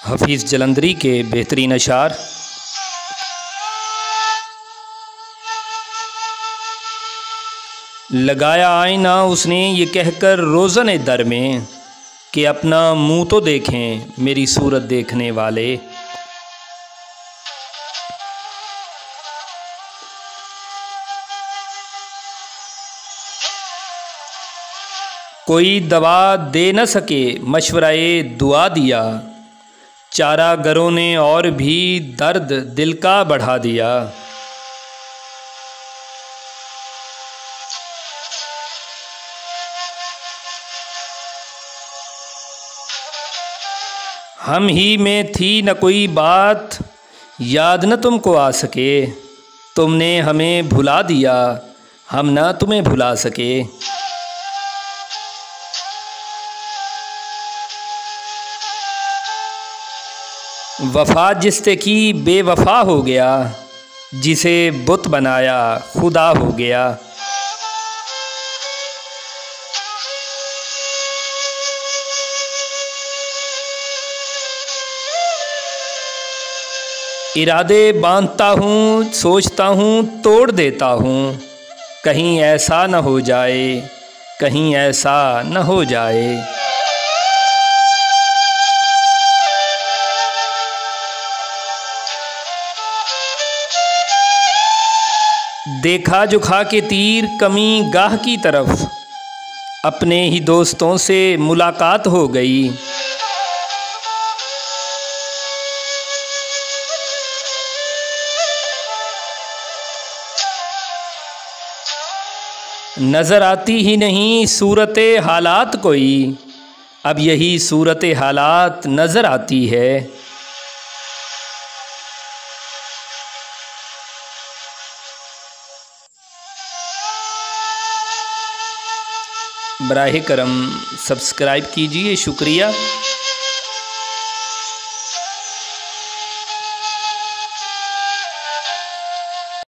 हफीज़ जलंधरी के बेहतरीन अशार। लगाया आईना उसने ये कहकर रोज़न दर में कि अपना मुँह तो देखें मेरी सूरत देखने वाले। कोई दवा दे न सके मशवराए दुआ दिया, चारागरों ने और भी दर्द दिल का बढ़ा दिया। हम ही में थी न कोई बात याद न तुमको आ सके, तुमने हमें भुला दिया हम न तुम्हें भुला सके। वफ़ा जिससे की बेवफ़ा हो गया, जिसे बुत बनाया खुदा हो गया। इरादे बांधता हूँ सोचता हूँ तोड़ देता हूँ, कहीं ऐसा न हो जाए कहीं ऐसा न हो जाए। देखा झुका के तीर कमी गाह की तरफ, अपने ही दोस्तों से मुलाकात हो गई। नज़र आती ही नहीं सूरत हालात कोई, अब यही सूरत हालात नज़र आती है। बराहे करम सब्सक्राइब कीजिए, शुक्रिया।